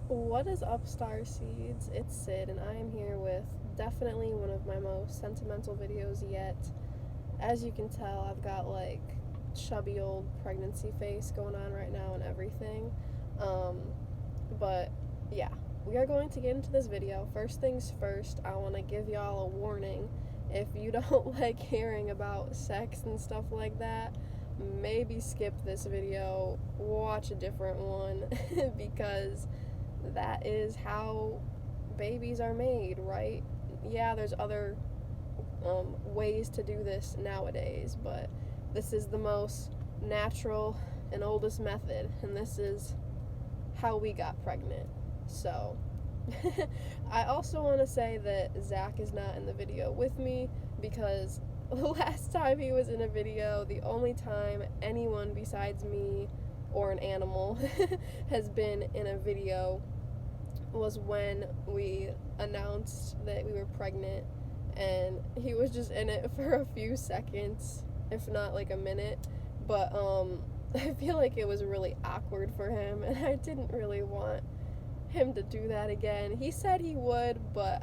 What is up, Star Seeds? It's Sid, and I am here with definitely one of my most sentimental videos yet. As you can tell, I've got like chubby old pregnancy face going on right now and everything. But yeah, we are going to get into this video. First things first, I want to give y'all a warning. If you don't like hearing about sex and stuff like that, maybe skip this video, watch a different one, because that is how babies are made, right? Yeah, there's other ways to do this nowadays, but this is the most natural and oldest method, and this is how we got pregnant. So, I also want to say that Zach is not in the video with me because the last time he was in a video, the only time anyone besides me or an animal has been in a video was when we announced that we were pregnant, and he was just in it for a few seconds, if not like a minute, but I feel like it was really awkward for him, and I didn't really want him to do that again. He said he would, but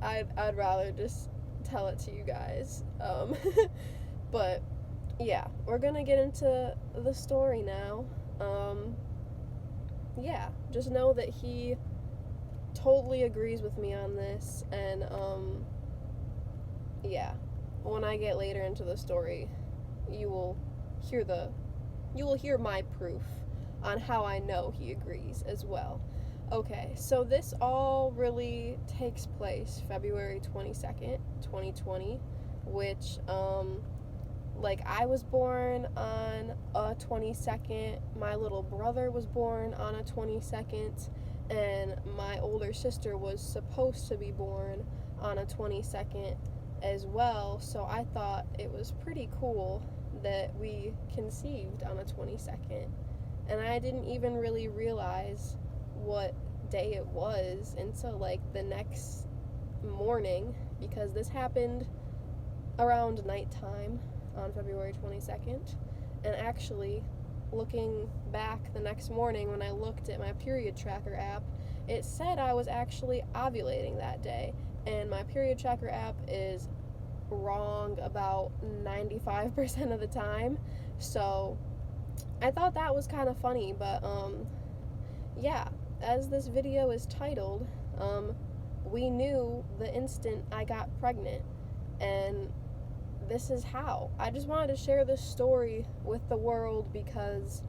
I'd rather just tell it to you guys. But yeah, we're gonna get into the story now. Yeah, just know that he totally agrees with me on this, and yeah, when I get later into the story, you will hear my proof on how I know he agrees as well. Okay, so this all really takes place February 22nd, 2020, which like I was born on a 22nd, my little brother was born on a 22nd, and my older sister was supposed to be born on a 22nd as well, so I thought it was pretty cool that we conceived on a 22nd, and I didn't even really realize what day it was until like the next morning, because this happened around nighttime on February 22nd, and actually looking back the next morning when I looked at my period tracker app, it said I was actually ovulating that day, and my period tracker app is wrong about 95% of the time, so I thought that was kind of funny. But yeah, as this video is titled, we knew the instant I got pregnant, and this is how. I just wanted to share this story with the world because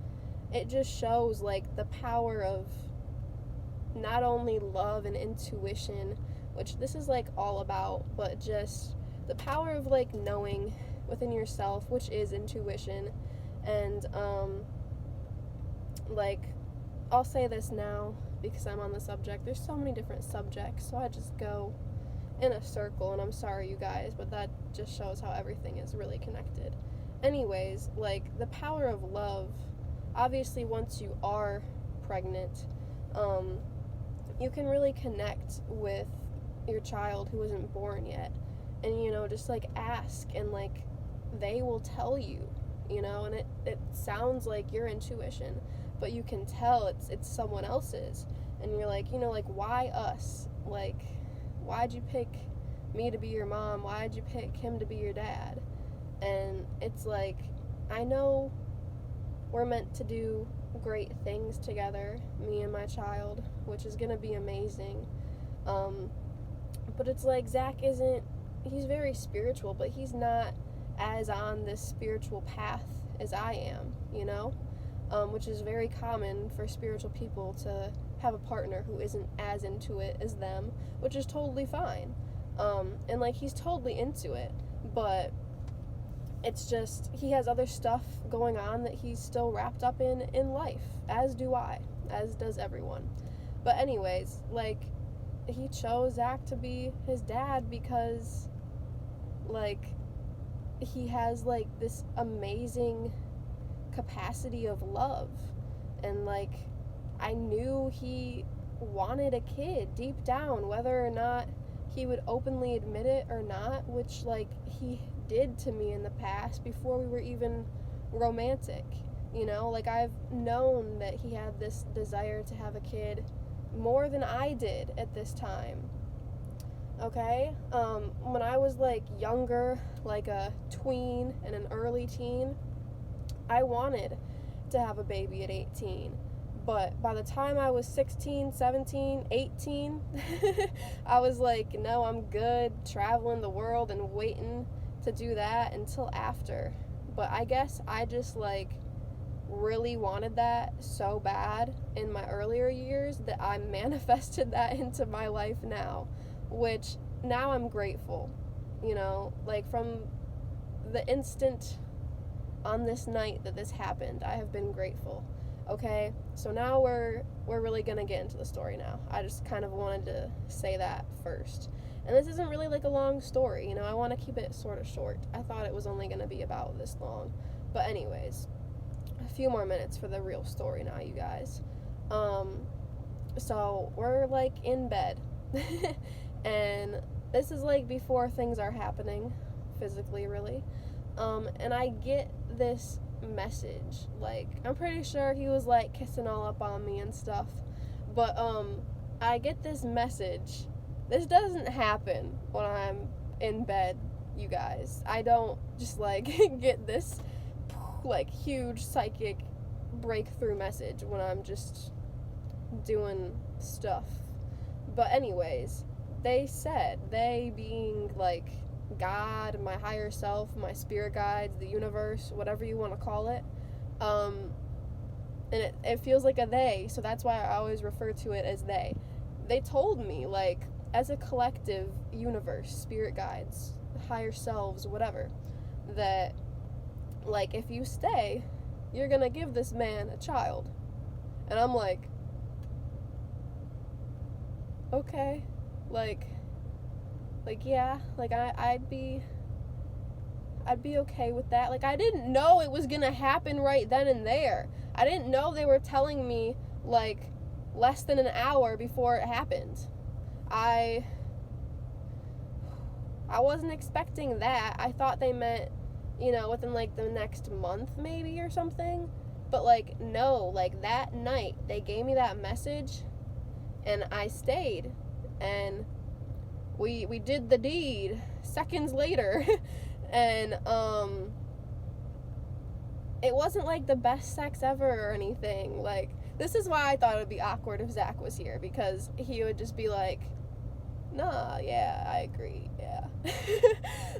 it just shows like the power of not only love and intuition, which this is like all about, but just the power of like knowing within yourself, which is intuition. And like, I'll say this now because I'm on the subject. There's so many different subjects, so I just go in a circle, and I'm sorry, you guys, but that just shows how everything is really connected. Anyways, like, the power of love, obviously once you are pregnant, you can really connect with your child who isn't born yet, and, you know, just like ask, and like they will tell you, you know, and it sounds like your intuition, but you can tell it's someone else's, and you're like, you know, like, why us? Like, why'd you pick me to be your mom? Why'd you pick him to be your dad? And it's like, I know we're meant to do great things together, me and my child, which is gonna be amazing. But it's like, Zach he's very spiritual, but he's not as on this spiritual path as I am, you know? Which is very common for spiritual people to have a partner who isn't as into it as them, which is totally fine. And like, he's totally into it, but it's just, he has other stuff going on that he's still wrapped up in life, as do I, as does everyone. But anyways, like, he chose Zach to be his dad because, like, he has like this amazing capacity of love, and like, I knew he wanted a kid deep down, whether or not he would openly admit it or not, which like he did to me in the past before we were even romantic. You know, like, I've known that he had this desire to have a kid more than I did at this time. Okay? When I was, like, younger, like a tween and an early teen, I wanted to have a baby at 18. But by the time I was 16, 17, 18, I was like, no, I'm good traveling the world and waiting to do that until after. But I guess I just, like, really wanted that so bad in my earlier years that I manifested that into my life now, which now I'm grateful, you know, like, from the instant on this night that this happened, I have been grateful. Okay, so now we're really gonna get into the story now. I just kind of wanted to say that first. And this isn't really like a long story, you know, I want to keep it sort of short. I thought it was only gonna be about this long. But anyways, a few more minutes for the real story now, you guys. So we're like in bed. And this is like before things are happening physically, really. And I get this message, like, I'm pretty sure he was like kissing all up on me and stuff, but I get this message. This doesn't happen when I'm in bed, you guys. I don't just like get this like huge psychic breakthrough message when I'm just doing stuff. But anyways, they said, they being like God, my higher self, my spirit guides, the universe, whatever you want to call it, and it feels like a they, so that's why I always refer to it as they. They told me, like, as a collective universe, spirit guides, higher selves, whatever, that, like, if you stay, you're gonna give this man a child. And I'm like, okay, like, yeah, like, I'd be okay with that. Like, I didn't know it was gonna happen right then and there. I didn't know they were telling me, like, less than an hour before it happened. I wasn't expecting that. I thought they meant, you know, within, like, the next month, maybe, or something. But, like, no, like, that night, they gave me that message, and I stayed, and we did the deed seconds later. And it wasn't like the best sex ever or anything. Like, this is why I thought it would be awkward if Zach was here, because he would just be like, nah, yeah, I agree, yeah.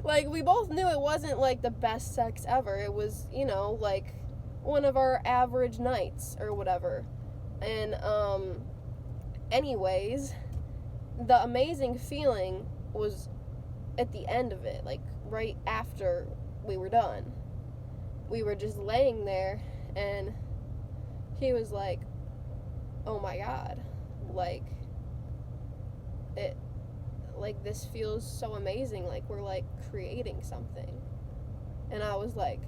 Like, we both knew it wasn't like the best sex ever. It was, you know, like one of our average nights or whatever. And anyways, the amazing feeling was at the end of it, like right after we were done. We were just laying there, and he was like, oh my God, like, it, like, this feels so amazing, like, we're like creating something. And I was like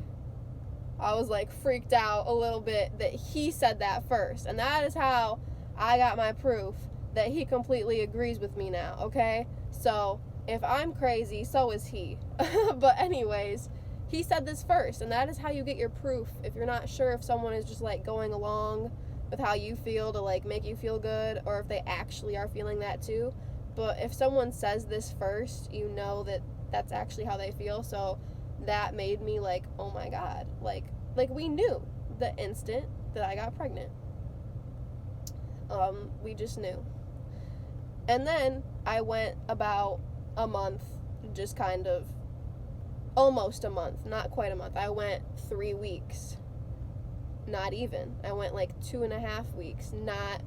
freaked out a little bit that he said that first. And that is how I got my proof that he completely agrees with me now, okay? So, if I'm crazy, so is he. But anyways, he said this first, and that is how you get your proof if you're not sure if someone is just, like, going along with how you feel to, like, make you feel good, or if they actually are feeling that too. But if someone says this first, you know that that's actually how they feel. So that made me like, oh my God, like we knew the instant that I got pregnant. We just knew. And then I went about a month, just kind of, almost a month, not quite a month. I went 3 weeks, not even. I went like 2.5 weeks, not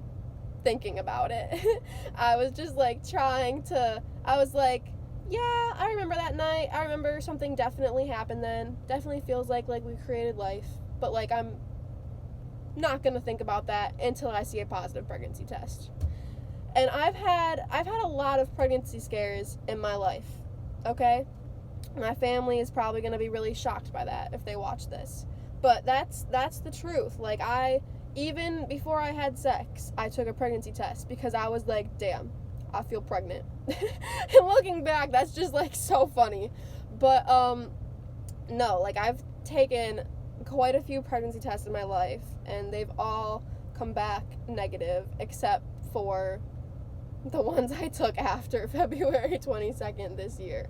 thinking about it. I was just like I was like, yeah, I remember that night. I remember something definitely happened then. Definitely feels like we created life. But like, I'm not gonna think about that until I see a positive pregnancy test. And I've had a lot of pregnancy scares in my life, okay? My family is probably gonna be really shocked by that if they watch this. But that's the truth. Like, even before I had sex, I took a pregnancy test because I was like, damn, I feel pregnant. And looking back, that's just like so funny. But no, like, I've taken quite a few pregnancy tests in my life, and they've all come back negative except for the ones I took after February 22nd this year.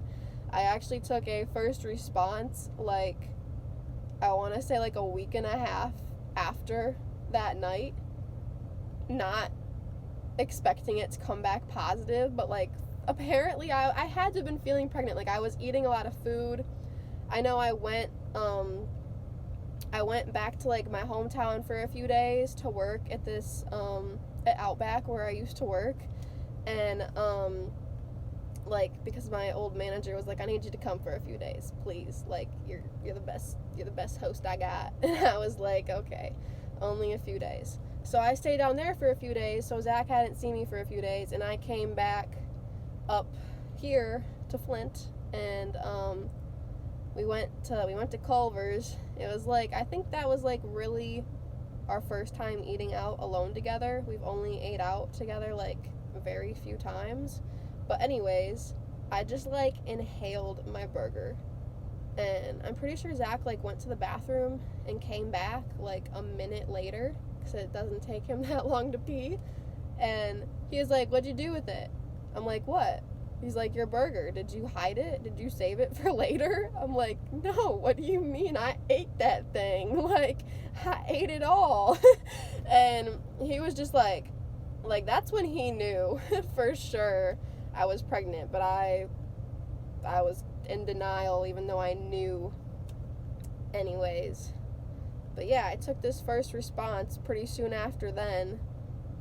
I actually took a first response, like, I want to say like a week and a half after that night, not expecting it to come back positive, but like apparently I had to have been feeling pregnant. Like, I was eating a lot of food. I know I went back to like my hometown for a few days to work at this at Outback where I used to work, and like, because my old manager was like, I need you to come for a few days, please, like, you're the best host I got. And I was like, okay, only a few days. So I stayed down there for a few days, so Zach hadn't seen me for a few days, and I came back up here to Flint, and we went to Culver's. It was like, I think that was like really our first time eating out alone together. We've only ate out together like very few times. But anyways, I just like inhaled my burger, and I'm pretty sure Zach like went to the bathroom and came back like a minute later, because it doesn't take him that long to pee, and he was like, what'd you do with it? I'm like, what? He's like, your burger, did you hide it? Did you save it for later? I'm like, no, what do you mean? I ate that thing. Like, I ate it all. And he was just like, that's when he knew for sure I was pregnant, but I was in denial even though I knew anyways. But yeah, I took this first response pretty soon after then,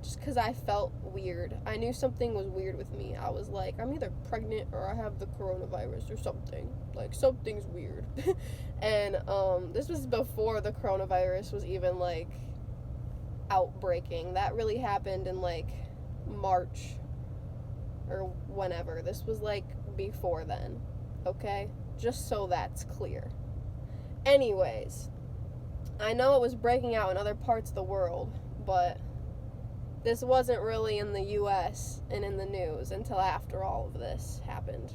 just because I felt weird. I knew something was weird with me. I was like, I'm either pregnant or I have the coronavirus or something. Like, something's weird. And this was before the coronavirus was even like outbreaking. That really happened in like March or whenever. This was like before then, okay? Just so that's clear. Anyways, I know it was breaking out in other parts of the world, but this wasn't really in the US and in the news until after all of this happened.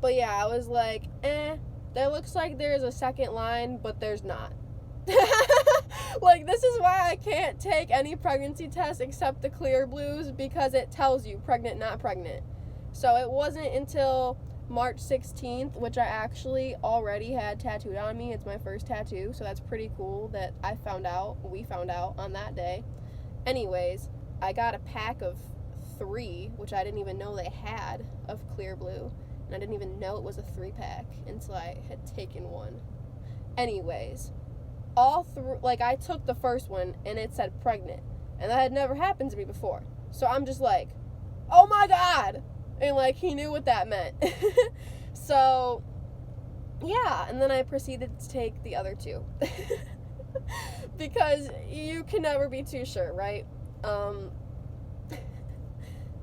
But yeah, I was like, there looks like there's a second line, but there's not. Like, this is why I can't take any pregnancy test except the Clear Blues, because it tells you pregnant, not pregnant. So it wasn't until March 16th, which I actually already had tattooed on me. It's my first tattoo, so that's pretty cool that we found out on that day. Anyways, I got a pack of 3, which I didn't even know they had, of Clear Blue, and I didn't even know it was a 3-pack until I had taken one. Anyways, all through, like, I took the first one and it said pregnant, and that had never happened to me before. So I'm just like, oh my god, and like, he knew what that meant. So yeah, and then I proceeded to take the other 2. Because you can never be too sure, right?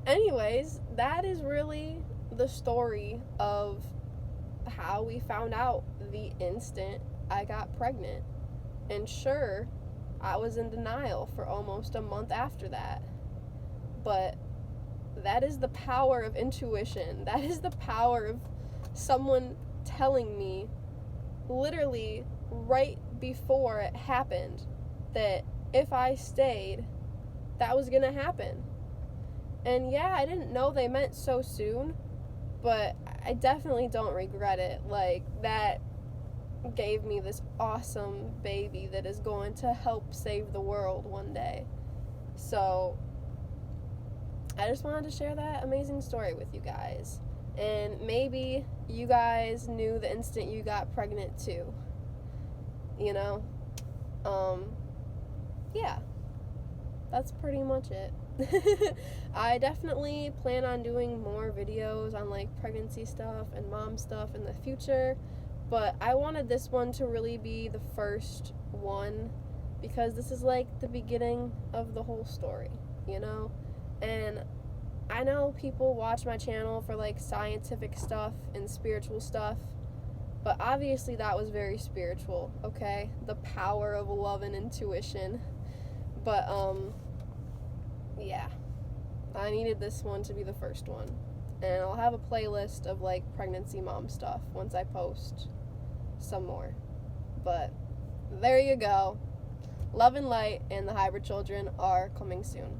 Anyways, that is really the story of how we found out the instant I got pregnant. And sure, I was in denial for almost a month after that. But that is the power of intuition. That is the power of someone telling me literally right before it happened that if I stayed, that was gonna happen. And yeah, I didn't know they meant so soon, but I definitely don't regret it. Like, that gave me this awesome baby that is going to help save the world one day. So I just wanted to share that amazing story with you guys. And maybe you guys knew the instant you got pregnant too. You know? Yeah. That's pretty much it. I definitely plan on doing more videos on like pregnancy stuff and mom stuff in the future, but I wanted this one to really be the first one because this is like the beginning of the whole story, you know? And I know people watch my channel for like scientific stuff and spiritual stuff, but obviously that was very spiritual, okay? The power of love and intuition. But yeah, I needed this one to be the first one. And I'll have a playlist of like pregnancy mom stuff once I post some more. But there you go. Love and Light and the Hybrid Children are coming soon.